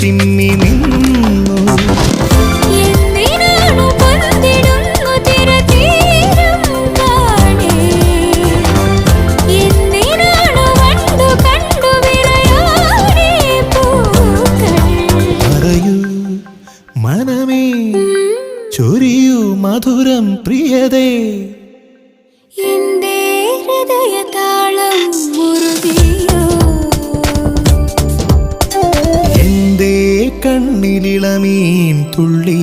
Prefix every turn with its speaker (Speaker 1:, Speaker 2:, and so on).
Speaker 1: ചിമ്മി നിന്നു. പറയൂ മനമേ, ചൊരിയൂ മധുരം പ്രിയതേ,
Speaker 2: എന്റെ ഹൃദയതാളം മുറുകിയോ,
Speaker 1: എന്റെ കണ്ണിലിളമീൻ തുള്ളി